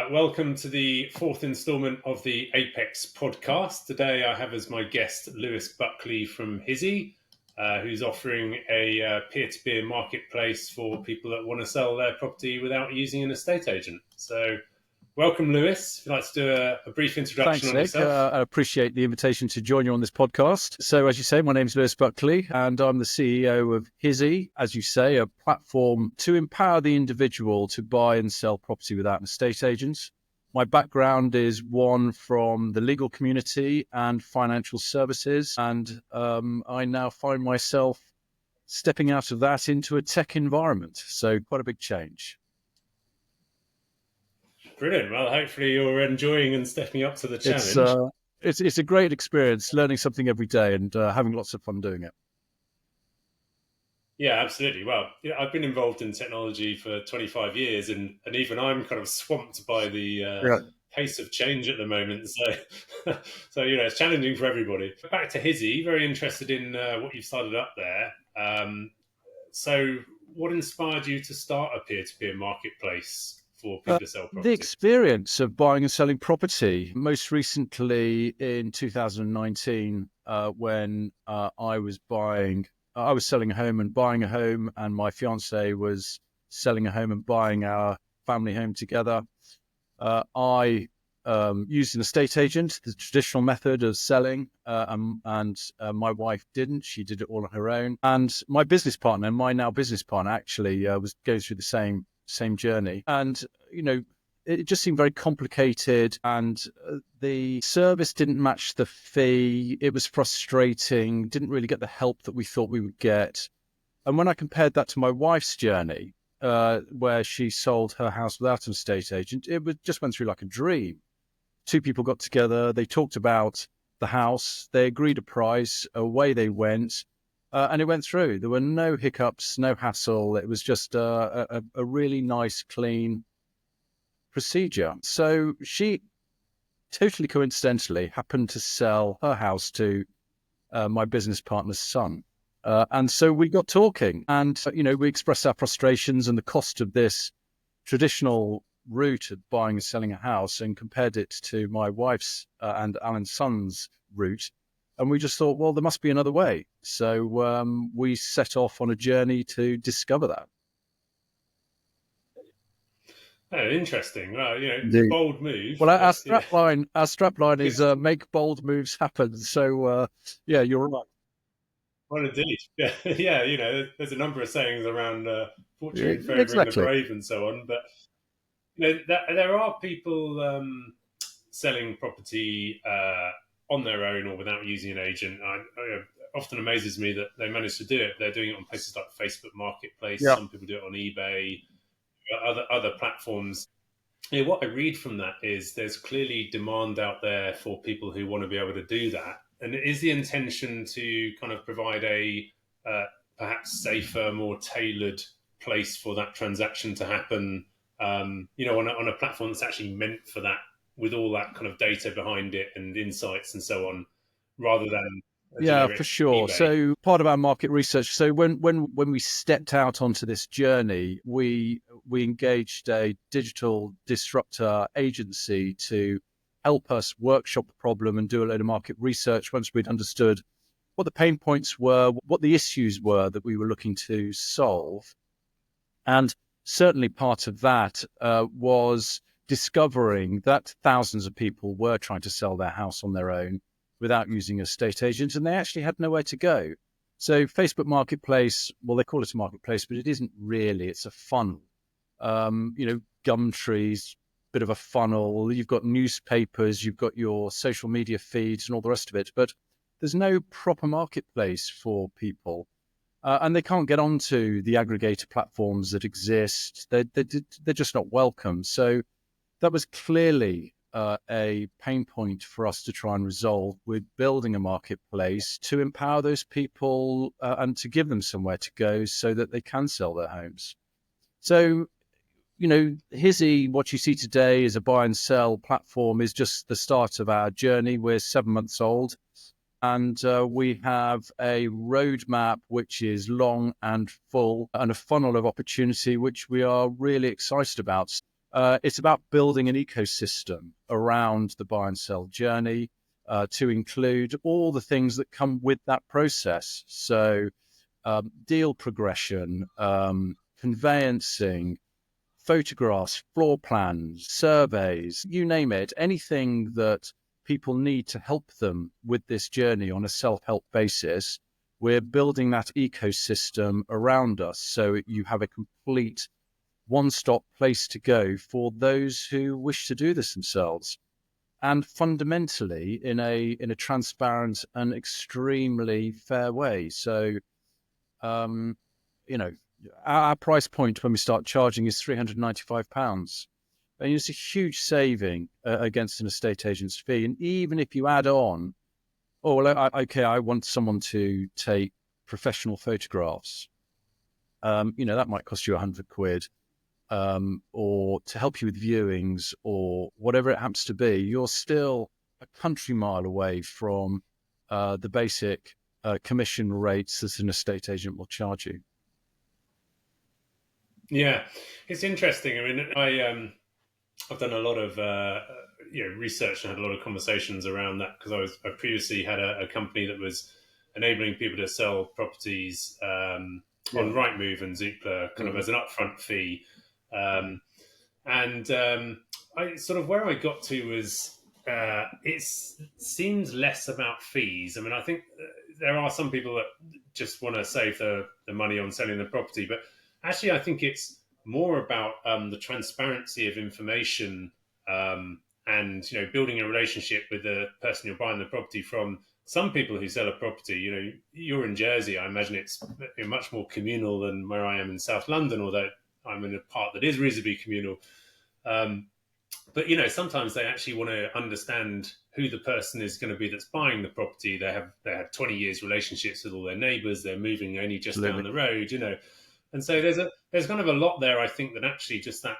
Welcome to the fourth instalment of the Apex podcast. Today I have as my guest Lewis Buckley from Hiizzy, who's offering a peer-to-peer marketplace for people that want to sell their property without using an estate agent. So welcome, Lewis. If you'd like to do a brief introduction. Thanks, Nick. Yourself. I appreciate the invitation to join you on this podcast. So as you say, my name is Lewis Buckley and I'm the CEO of Hiizzy, as you say, a platform to empower the individual to buy and sell property without an estate agent. My background is one from the legal community and financial services, and I now find myself stepping out of that into a tech environment. So quite a big change. Brilliant. Well, hopefully you're enjoying and stepping up to the challenge. It's a great experience, learning something every day and having lots of fun doing it. Yeah, absolutely. Well, I've been involved in technology for 25 years and even I'm kind of swamped by the pace of change at the moment. So, it's challenging for everybody. Back to Hiizzy, very interested in what you've started up there. So what inspired you to start a peer-to-peer marketplace for people to sell property? The experience of buying and selling property, most recently in 2019, when I was selling a home and buying a home, and my fiance was selling a home and buying our family home together. I used an estate agent, the traditional method of selling, and my wife didn't. She did it all on her own. And my business partner, my now business partner, actually was going through the same journey. And, it just seemed very complicated and the service didn't match the fee. It was frustrating, didn't really get the help that we thought we would get. And when I compared that to my wife's journey, where she sold her house without an estate agent, just went through like a dream. Two people got together, they talked about the house, they agreed a price, away they went, and it went through. There were no hiccups, no hassle. It was just a really nice, clean procedure. So she totally coincidentally happened to sell her house to my business partner's son. And so we got talking and, we expressed our frustrations and the cost of this traditional route of buying and selling a house and compared it to my wife's and Alan's son's route. And we just thought, well, there must be another way. So we set off on a journey to discover that. Oh, interesting. Well, it's a bold move. Well, our strapline is make bold moves happen. So, you're right. Well, indeed. Yeah, there's a number of sayings around fortune favouring the brave and so on. But, there are people selling property on their own or without using an agent. It often amazes me that they manage to do it. They're doing it on places like Facebook Marketplace. Yeah. Some people do it on eBay. Other platforms. What I read from that is there's clearly demand out there for people who want to be able to do that. And it is the intention to kind of provide a perhaps safer, more tailored place for that transaction to happen, on a platform that's actually meant for that, with all that kind of data behind it and insights and so on, rather than for sure. eBay. So part of our market research. So when we stepped out onto this journey, we engaged a digital disruptor agency to help us workshop the problem and do a load of market research once we'd understood what the pain points were, what the issues were that we were looking to solve. And certainly part of that was discovering that thousands of people were trying to sell their house on their own without using a estate agent, and they actually had nowhere to go. So Facebook Marketplace, well, they call it a marketplace, but it isn't really. It's a funnel. Gumtree's bit of a funnel. You've got newspapers, you've got your social media feeds and all the rest of it, but there's no proper marketplace for people. And they can't get onto the aggregator platforms that exist. They're just not welcome. So that was clearly a pain point for us to try and resolve with building a marketplace to empower those people and to give them somewhere to go so that they can sell their homes. So, Hiizzy, what you see today is a buy and sell platform, is just the start of our journey. We're 7 months old and we have a roadmap which is long and full and a funnel of opportunity which we are really excited about. It's about building an ecosystem around the buy and sell journey to include all the things that come with that process. So, deal progression, conveyancing, photographs, floor plans, surveys, you name it, anything that people need to help them with this journey on a self-help basis. We're building that ecosystem around us so you have a complete one-stop place to go for those who wish to do this themselves, and fundamentally in a transparent and extremely fair way. So, um, you know, our price point when we start charging is £395. And it's a huge saving against an estate agent's fee. And even if you add on, oh, well, okay, I want someone to take professional photographs. That might cost you £100, or to help you with viewings or whatever it happens to be. You're still a country mile away from the basic commission rates that an estate agent will charge you. Yeah, it's interesting. I mean, I've done a lot of research and had a lot of conversations around that because I previously had a company that was enabling people to sell properties on Rightmove and Zoopla kind of as an upfront fee, and I sort of where I got to was it seems less about fees. I mean, I think there are some people that just want to save the money on selling the property, but actually, I think it's more about the transparency of information, and building a relationship with the person you're buying the property from. Some people who sell a property, you're in Jersey, I imagine it's much more communal than where I am in South London, although I'm in a part that is reasonably communal. Um, but sometimes they actually want to understand who the person is going to be that's buying the property. They have 20 years relationships with all their neighbours. They're moving only just down the road, and so there's kind of a lot there. I think that actually just that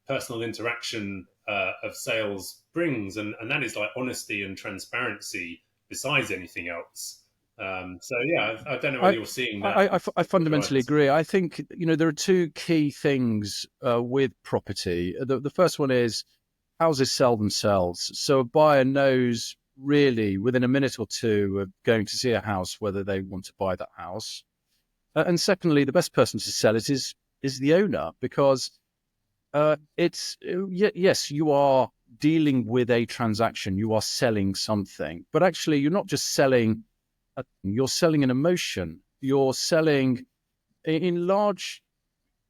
personal interaction of sales brings, and that is like honesty and transparency besides anything else. So yeah, I don't know whether you're seeing that. I fundamentally agree. I think there are two key things with property. The first one is houses sell themselves, so a buyer knows really within a minute or two of going to see a house whether they want to buy that house. And secondly, the best person to sell it is the owner, because yes, you are dealing with a transaction, you are selling something, but actually you're not just selling you're selling an emotion. You're selling, in large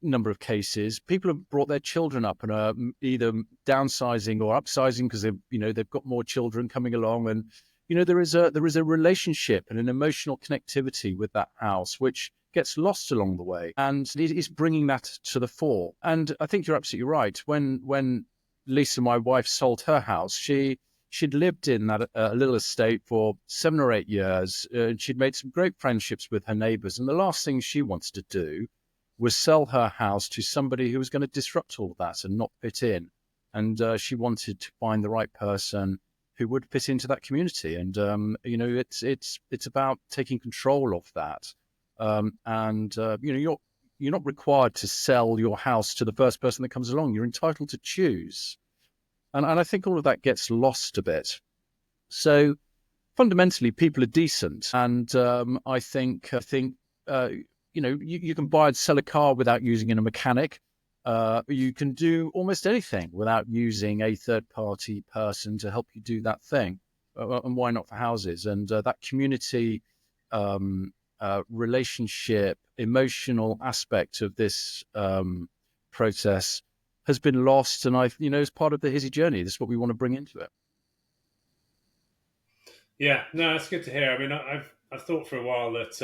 number of cases, people have brought their children up and are either downsizing or upsizing because they've got more children coming along, and there is a relationship and an emotional connectivity with that house which gets lost along the way, and it is bringing that to the fore. And I think you're absolutely right. When Lisa, my wife, sold her house, she'd lived in that little estate for 7 or 8 years, and she'd made some great friendships with her neighbours. And the last thing she wanted to do was sell her house to somebody who was going to disrupt all that and not fit in. And she wanted to find the right person who would fit into that community. And it's about taking control of that. You're not required to sell your house to the first person that comes along. You're entitled to choose. And I think all of that gets lost a bit. So fundamentally, people are decent. And I think you can buy and sell a car without using a mechanic. You can do almost anything without using a third-party person to help you do that thing. And why not for houses? And that community relationship, emotional aspect of this process has been lost, and as part of the Hiizzy journey, this is what we want to bring into it. Yeah, no, that's good to hear. I mean, I've thought for a while that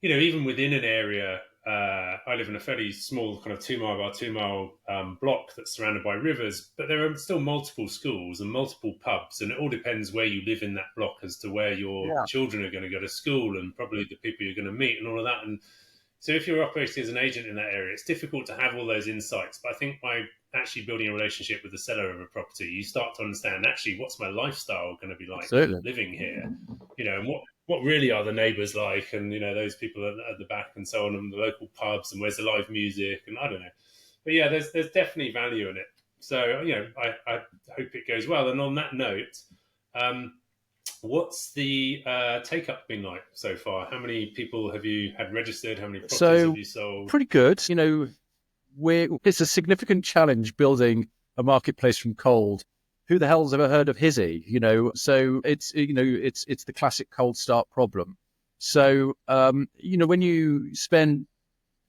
even within an area, I live in a fairly small kind of 2 mile by 2 mile block that's surrounded by rivers, but there are still multiple schools and multiple pubs, and it all depends where you live in that block as to where your children are going to go to school and probably the people you're going to meet and all of that. And so if you're operating as an agent in that area, it's difficult to have all those insights. But I think by actually building a relationship with the seller of a property, you start to understand actually what's my lifestyle going to be like living here, and what really are the neighbours like, and those people at the back and so on, and the local pubs, and where's the live music, and I don't know. but yeah, there's definitely value in it. So I hope it goes well. And on that note, um, what's the take up been like so far? How many people have you had registered? How many properties have So you sold? pretty good. It's a significant challenge building a marketplace from cold. Who the hell's ever heard of Hiizzy? So it's the classic cold start problem. So when you spend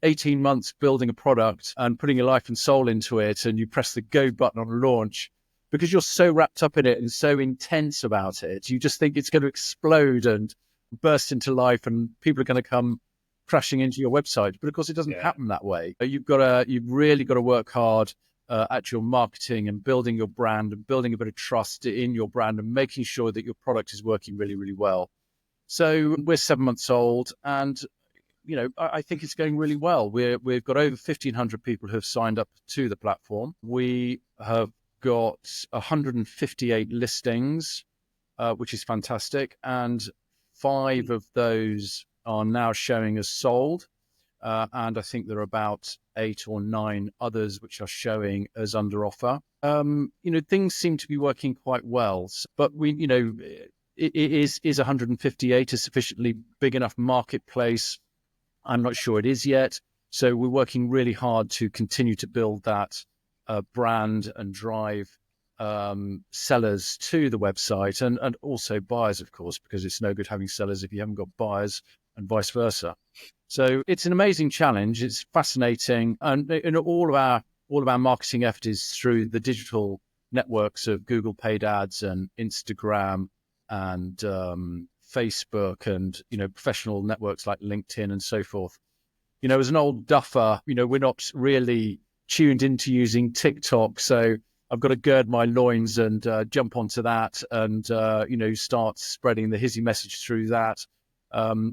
18 months building a product and putting your life and soul into it, and you press the go button on launch, because you're so wrapped up in it and so intense about it, you just think it's going to explode and burst into life, and people are going to come crashing into your website. But of course, it doesn't Yeah, happen that way. You've really got to work hard at your marketing and building your brand and building a bit of trust in your brand and making sure that your product is working really, really well. So we're 7 months old, and I think it's going really well. We've got over 1,500 people who have signed up to the platform. We have got 158 listings, which is fantastic, and 5 of those are now showing as sold. And I think there are about 8 or 9 others which are showing as under offer. Things seem to be working quite well, but is 158 a sufficiently big enough marketplace? I'm not sure it is yet. So we're working really hard to continue to build that brand and drive sellers to the website, and also buyers, of course, because it's no good having sellers if you haven't got buyers, and vice versa. So it's an amazing challenge. It's fascinating, and all of our marketing effort is through the digital networks of Google paid ads and Instagram and Facebook, and professional networks like LinkedIn and so forth. As an old duffer, we're not really tuned into using TikTok, so I've got to gird my loins and jump onto that, and start spreading the Hiizzy message through that.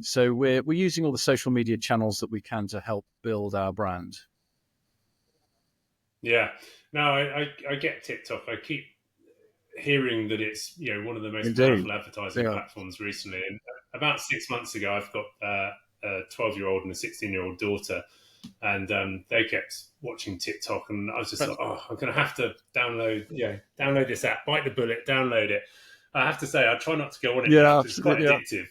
So we're using all the social media channels that we can to help build our brand. yeah. No, I get TikTok. I keep hearing that it's one of the most Indeed. powerful advertising Yeah. platforms recently. And about 6 months ago, I've got a 12-year-old and a 16-year-old daughter, and they kept watching TikTok, and I was just like, oh, I'm going to have to download this app, bite the bullet, download it. I have to say, I try not to go on it now Yeah, because it's quite yeah, addictive.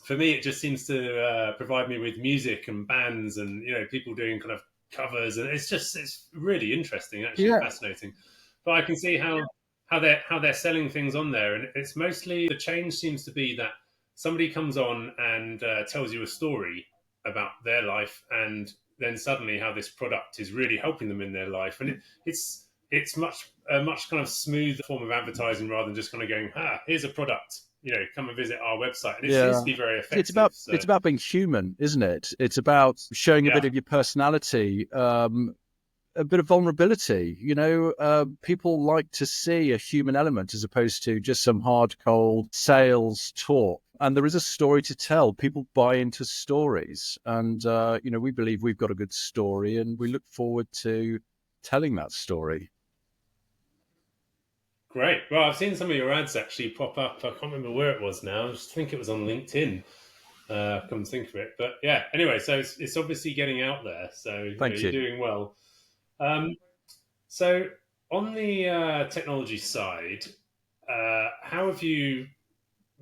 For me, it just seems to provide me with music and bands, and people doing kind of covers, and it's really interesting, actually yeah, fascinating. But I can see how they're selling things on there, and it's mostly the change seems to be that somebody comes on and tells you a story about their life, and then suddenly how this product is really helping them in their life, and it's much kind of smooth form of advertising rather than just kind of going, here's a product, come and visit our website, and it seems yeah. to be very It's effective. about So it's about being human, isn't it? It's about showing a yeah, bit of your personality, a bit of vulnerability. People like to see a human element as opposed to just some hard, cold sales talk. And there is a story to tell. People buy into stories, and we believe we've got a good story, and we look forward to telling that story. great. Well, I've seen some of your ads actually pop up. I can't remember where it was now. I just think it was on LinkedIn. Come to think of it, but yeah. Anyway, so it's obviously getting out there. So Thank you're you. doing well. Um, so on the technology side, how have you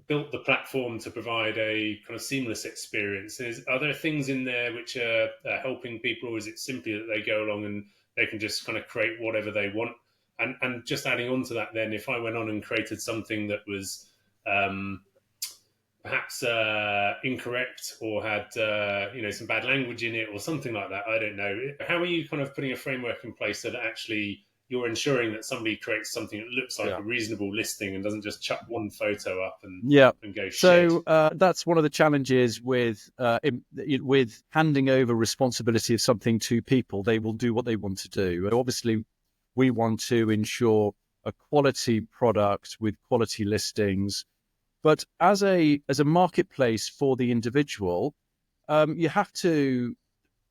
built the platform to provide a kind of seamless experience? Are there things in there which are helping people, or is it simply that they go along and they can just kind of create whatever they want? And just adding on to that, then, if I went on and created something that was um, perhaps incorrect or had some bad language in it or something like that, I don't know. How are you kind of putting a framework in place so that actually you're ensuring that somebody creates something that looks like Yeah. a reasonable listing and doesn't just chuck one photo up and Yeah. go shit? So that's one of the challenges with handing over responsibility of something to people. They will do what they want to do. And obviously, we want to ensure a quality product with quality listings. But as a marketplace for the individual, you have to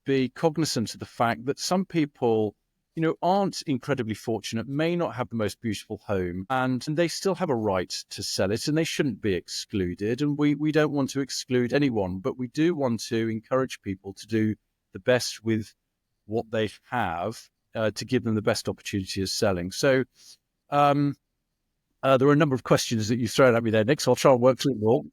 be cognizant of the fact that some people, aren't incredibly fortunate, may not have the most beautiful home, and they still have a right to sell it, and they shouldn't be excluded. And we don't want to exclude anyone, but we do want to encourage people to do the best with what they have to give them the best opportunity of selling. So there are a number of questions that you've thrown at me there, Nick, so I'll try and work through them all.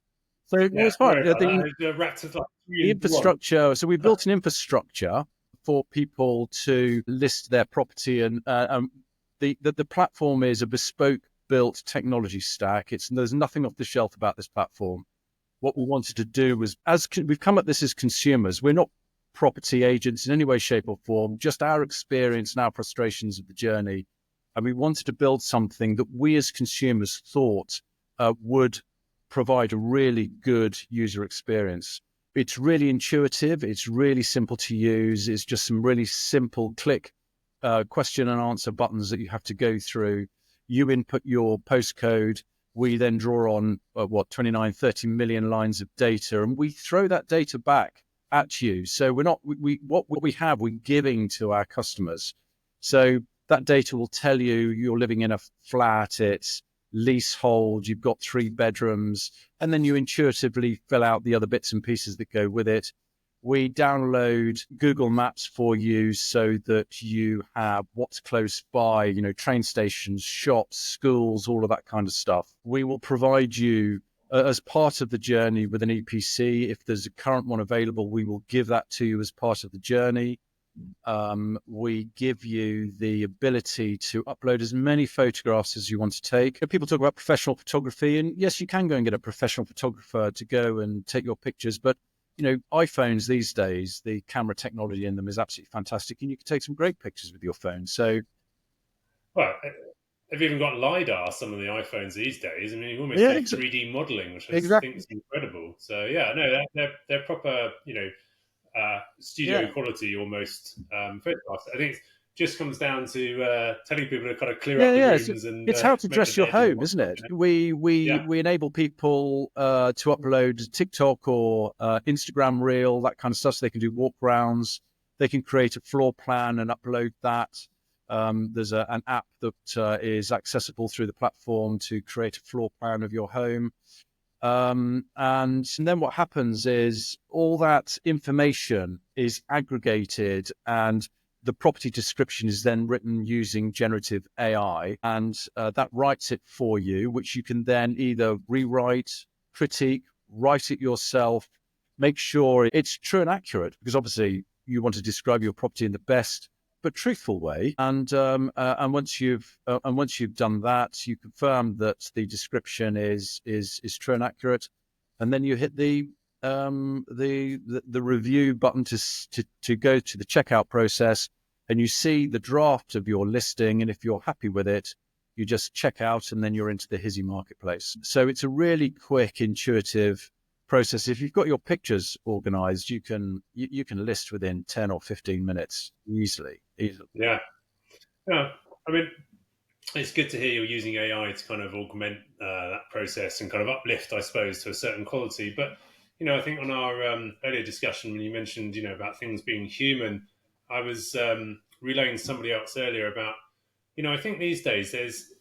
So Yeah, it's fine. sorry about that. I wrapped it like The 3 into 1. infrastructure. So we built an infrastructure for people to list their property, and the platform is a bespoke built technology stack. There's nothing off the shelf about this platform. What we wanted to do was, we've come at this as consumers, we're not property agents in any way, shape, or form, just our experience and our frustrations of the journey. And we wanted to build something that we as consumers thought would provide a really good user experience. It's really intuitive. It's really simple to use. It's just some really simple click question and answer buttons that you have to go through. You input your postcode. We then draw on 29, 30 million lines of data, and we throw that data back at you. So what we have, we're giving to our customers. So that data will tell you you're living in a flat, it's leasehold, you've got 3 bedrooms, and then you intuitively fill out the other bits and pieces that go with it. We download Google Maps for you so that you have what's close by, train stations, shops, schools, all of that kind of stuff. We will provide you as part of the journey with an EPC. If there's a current one available, we will give that to you as part of the journey. We give you the ability to upload as many photographs as you want to take. People talk about professional photography, and yes, you can go and get a professional photographer to go and take your pictures, but iPhones these days, the camera technology in them is absolutely fantastic, and you can take some great pictures with your phone. So, well, they've even got LiDAR, some of the iPhones these days. I mean, you almost do 3D modeling, which I think is incredible. So, yeah, no, they're proper, studio quality almost photographs. I think it just comes down to telling people to kind of clear up the rooms and it's how to dress your home, isn't it? We enable people to upload TikTok or Instagram Reel, that kind of stuff, so they can do walk rounds. They can create a floor plan and upload that. There's an app that is accessible through the platform to create a floor plan of your home. And then what happens is all that information is aggregated, and the property description is then written using generative AI, and that writes it for you, which you can then either rewrite, critique, write it yourself, make sure it's true and accurate, because obviously you want to describe your property in the best but truthful way. And once you've done that, you confirm that the description is true and accurate, and then you hit the review button to go to the checkout process, and you see the draft of your listing. And if you're happy with it, you just check out, and then you're into the Hiizzy marketplace. So it's a really quick, intuitive process. If you've got your pictures organized, you can list within 10 or 15 minutes easily. Yeah. I mean, it's good to hear you're using AI to kind of augment that process and kind of uplift, I suppose, to a certain quality. But I think on our earlier discussion, when you mentioned about things being human, I was relaying to somebody else earlier about I think these days there's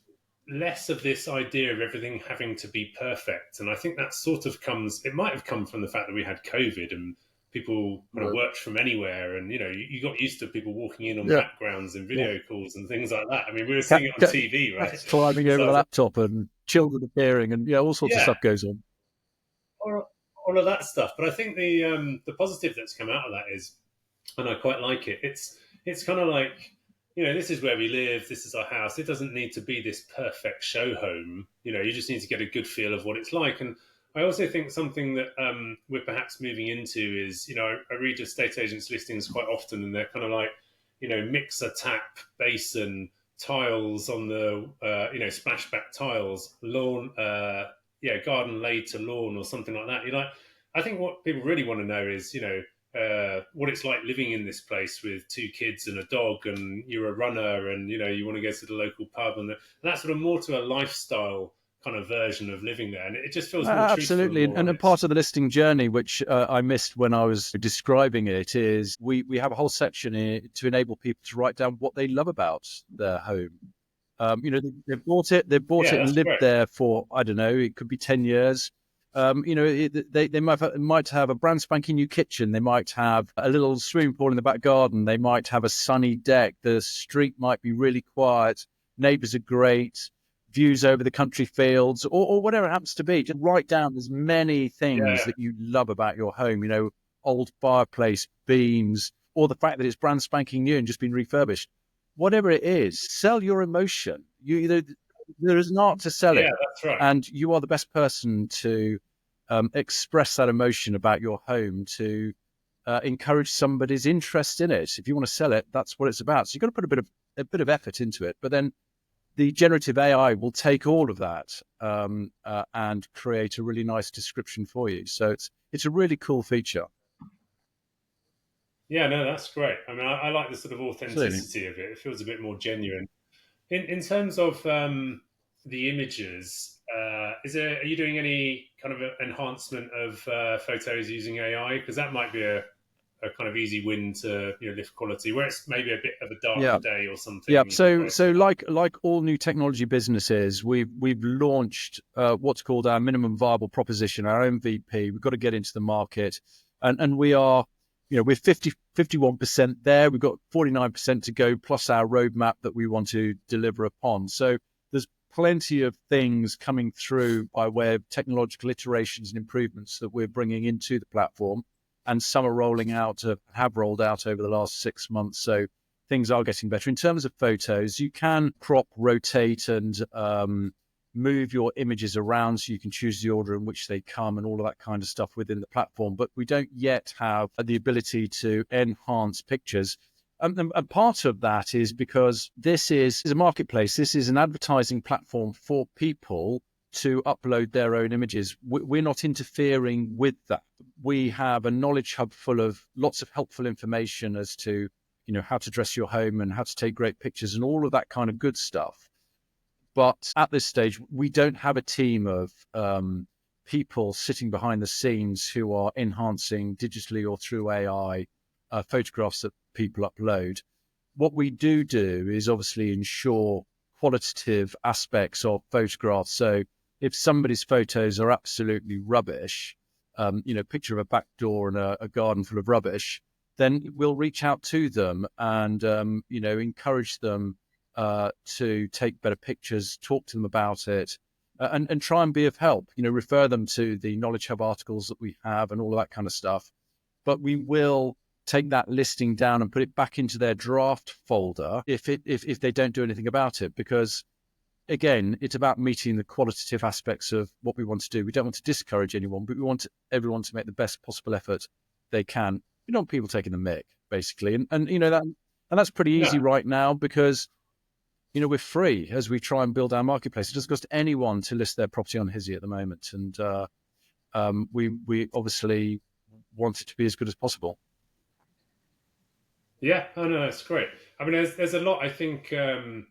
less of this idea of everything having to be perfect. And I think that sort of it might have come from the fact that we had COVID and people kind of worked from anywhere. And, you got used to people walking in on backgrounds and video calls and things like that. I mean, we were seeing it on TV, right? Climbing over the laptop and children appearing and all sorts of stuff goes on. All of that stuff. But I think the positive that's come out of that is, and I quite like it, it's kind of like, this is where we live, this is our house. It doesn't need to be this perfect show home. You just need to get a good feel of what it's like. And I also think something that we're perhaps moving into is, I read estate agents' listings quite often, and they're kind of like, mixer, tap, basin, tiles on the, splashback tiles, lawn, garden laid to lawn or something like that. I think what people really want to know is, what it's like living in this place with 2 kids and a dog, and you're a runner, and you want to go to the local pub, and that's sort of more to a lifestyle kind of version of living there, and it just feels more absolutely. And a part of the listing journey, which I missed when I was describing it, is we have a whole section here to enable people to write down what they love about their home. They've bought it and lived there for, I don't know, it could be 10 years. They might have a brand spanking new kitchen. They might have a little swimming pool in the back garden. They might have a sunny deck. The street might be really quiet. Neighbours are great. Views over the country fields, or whatever it happens to be. Just write down as many things Yeah, that you love about your home. Old fireplace, beams, or the fact that it's brand spanking new and just been refurbished. Whatever it is, sell your emotion. There is an art to yeah, selling, that's right. and you are the best person to express that emotion about your home to encourage somebody's interest in it. If you want to sell it, that's what it's about. So you've got to put a bit of effort into it, but then the generative AI will take all of that and create a really nice description for you. So it's a really cool feature. Yeah, no, that's great. I mean, I like the sort of Absolutely. authenticity of it. It feels a bit more genuine. In terms of the images, are you doing any kind of enhancement of photos using AI? Because that might be a kind of easy win to lift quality, where it's maybe a bit of a darker Yeah. day or Yeah. something. You could So brighten so it up. like all new technology businesses, we've launched what's called our minimum viable proposition, our MVP. We've got to get into the market, and we are, we're 51% there. We've got 49% to go, plus our roadmap that we want to deliver upon. So there's plenty of things coming through by way of technological iterations and improvements that we're bringing into the platform, and some are rolling out, have rolled out over the last 6 months. So things are getting better. In terms of photos, you can crop, rotate, and move your images around so you can choose the order in which they come and all of that kind of stuff within the platform. But we don't yet have the ability to enhance pictures. And part of that is because this is a marketplace. This is an advertising platform for people to upload their own images. We're not interfering with that. We have a knowledge hub full of lots of helpful information as to how to dress your home and how to take great pictures and all of that kind of good stuff. But at this stage, we don't have a team of people sitting behind the scenes who are enhancing digitally or through AI photographs that people upload. What we do is obviously ensure qualitative aspects of photographs. So if somebody's photos are absolutely rubbish, picture of a back door and a garden full of rubbish, then we'll reach out to them and encourage them to take better pictures, talk to them about it, and try and be of help. Refer them to the Knowledge Hub articles that we have and all of that kind of stuff. But we will take that listing down and put it back into their draft folder if they don't do anything about it, because again, it's about meeting the qualitative aspects of what we want to do. We don't want to discourage anyone, but we want everyone to make the best possible effort they can. We don't want people taking the mick, basically, and that's pretty easy No, right now because we're free as we try and build our marketplace. It doesn't cost anyone to list their property on Hiizzy at the moment, and we obviously want it to be as good as possible. yeah, oh no, that's great. I mean, there's a lot. I think, and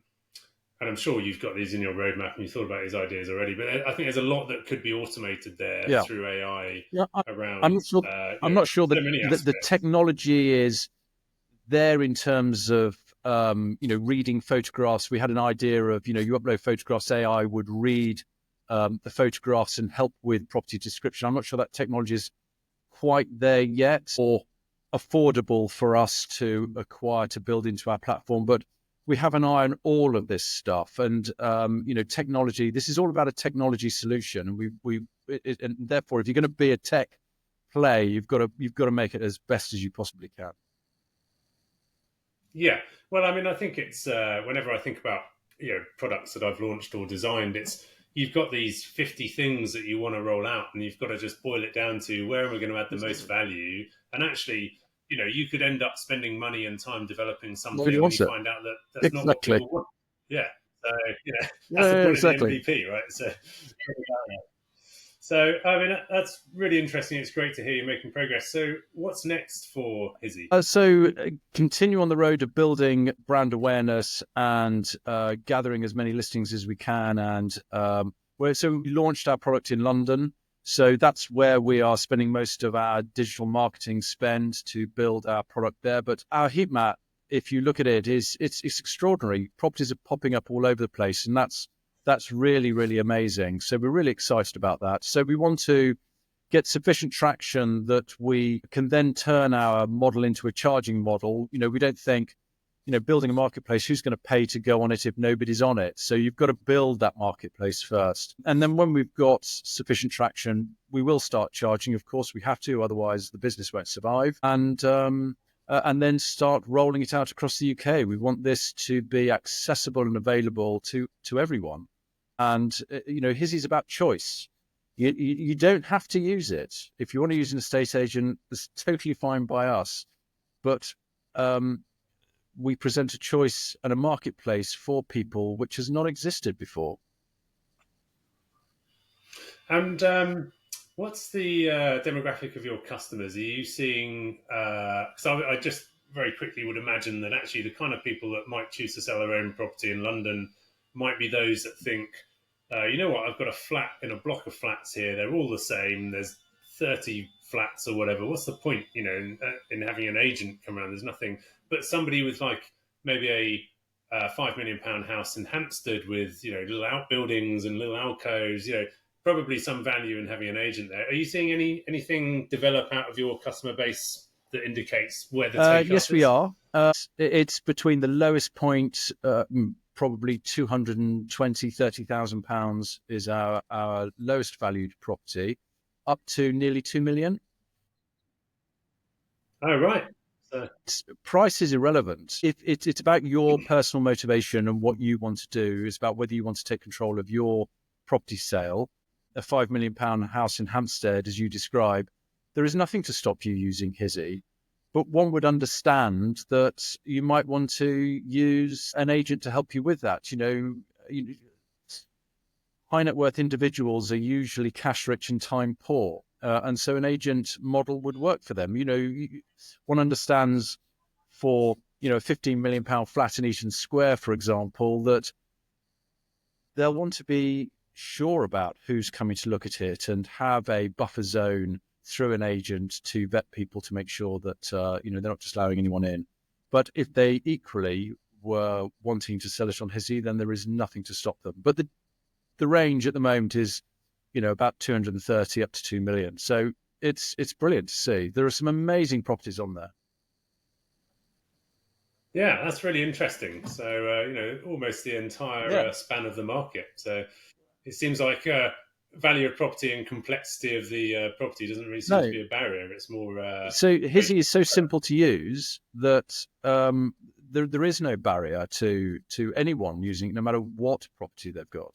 I'm sure you've got these in your roadmap and you thought about these ideas already. But I think there's a lot that could be automated there Yeah, through AI yeah. I'm around, not sure. I'm not sure so that many the aspects. technology is there in terms of reading photographs. We had an idea of you upload photographs, AI would read the photographs and help with property description. I'm not sure that technology is quite there yet or affordable for us to acquire to build into our platform, but we have an eye on all of this stuff. And technology. This is all about a technology solution, and and therefore, if you're going to be a tech play, you've got to make it as best as you possibly can. Yeah. Well, I mean, I think it's whenever I think about products that I've launched or designed, it's you've got these 50 things that you want to roll out, and you've got to just boil it down to where am I going to add the most value? And actually, you could end up spending money and time developing something, Nobody and then wants you it. find out that that's not what Exactly. people want. Yeah. So that's the Yeah, point of the exactly. MVP, right? So I mean, that's really interesting. It's great to hear you making progress. So what's next for Hiizzy? Continue on the road of building brand awareness and gathering as many listings as we can. And we launched our product in London. So that's where we are spending most of our digital marketing spend to build our product there. But our heat map, if you look at it, it's extraordinary. Properties are popping up all over the place, and that's That's really, really amazing. So we're really excited about that. So we want to get sufficient traction that we can then turn our model into a charging model. We don't think, building a marketplace, who's going to pay to go on it if nobody's on it? So you've got to build that marketplace first. And then when we've got sufficient traction, we will start charging. Of course, we have to, otherwise the business won't survive. And then start rolling it out across the UK. We want this to be accessible and available to everyone. And, Hiizzy is about choice. You don't have to use it. If you want to use an estate agent, it's totally fine by us. But we present a choice and a marketplace for people which has not existed before. And what's the demographic of your customers? Are you seeing? Because I just very quickly would imagine that actually the kind of people that might choose to sell their own property in London might be those that think, you know what, I've got a flat in a block of flats here. They're all the same. There's 30 flats or whatever. What's the point, in having an agent come around? There's nothing. But somebody with maybe a £5 million house in Hampstead with little outbuildings and little alcoves, probably some value in having an agent there. Are you seeing anything develop out of your customer base that indicates where the take-up yes, is? we are. It's between the lowest point, probably £220,000-30,000 is our lowest valued property, up to nearly 2 million. Oh, right. Price is irrelevant. It's about your personal motivation and what you want to do. It's about whether you want to take control of your property sale. A £5 million house in Hampstead, as you describe, there is nothing to stop you using Hiizzy. But one would understand that you might want to use an agent to help you with that. High net worth individuals are usually cash rich and time poor. And so an agent model would work for them. One understands for, a £15 million flat in Eaton Square, for example, that they'll want to be sure about who's coming to look at it and have a buffer zone through an agent to vet people to make sure that, they're not just allowing anyone in. But if they equally were wanting to sell it on Hiizzy, then there is nothing to stop them. But the range at the moment is, about 230 up to 2 million. So it's brilliant to see. There are some amazing properties on there. Yeah, that's really interesting. So, almost the entire span of the market. So it seems like value of property and complexity of the property doesn't really seem to be a barrier. It's more... So Hiizzy is so simple to use that there is no barrier to anyone using it, no matter what property they've got.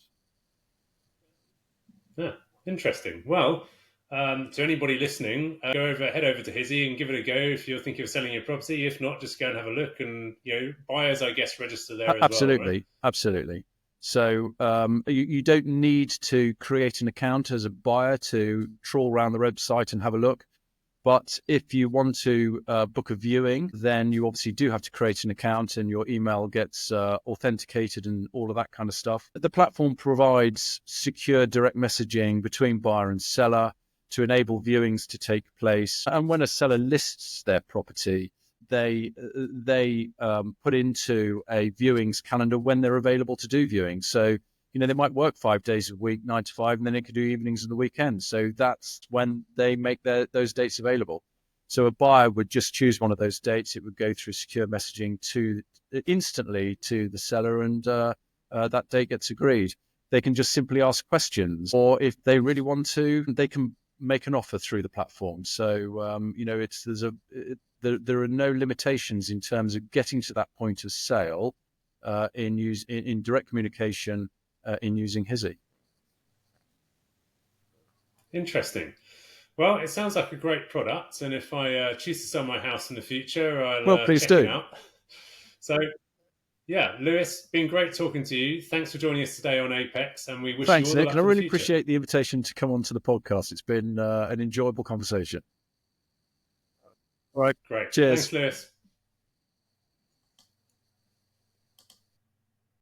Yeah, interesting. Well, to anybody listening, head over to Hiizzy and give it a go if you're thinking of selling your property. If not, just go and have a look. And buyers, I guess, register there as well. Right? Absolutely. So you don't need to create an account as a buyer to trawl around the website and have a look. But if you want to book a viewing, then you obviously do have to create an account and your email gets authenticated and all of that kind of stuff. The platform provides secure direct messaging between buyer and seller to enable viewings to take place. And when a seller lists their property, they put into a viewings calendar when they're available to do viewings. So they might work 5 days a week, 9 to 5, and then they could do evenings and the weekend. So that's when they make those dates available. So a buyer would just choose one of those dates. It would go through secure messaging instantly to the seller, and that date gets agreed. They can just simply ask questions, or if they really want to, they can make an offer through the platform. So there are no limitations in terms of getting to that point of sale in direct communication. In using Hiizzy. Interesting. Well, it sounds like a great product, and if I choose to sell my house in the future, I'll please check do. it out. So, yeah, Lewis, been great talking to you. Thanks for joining us today on Apex, and we wish you all the luck. And I really appreciate the invitation to come onto the podcast. It's been an enjoyable conversation. All right, great. Cheers. Thanks, Lewis.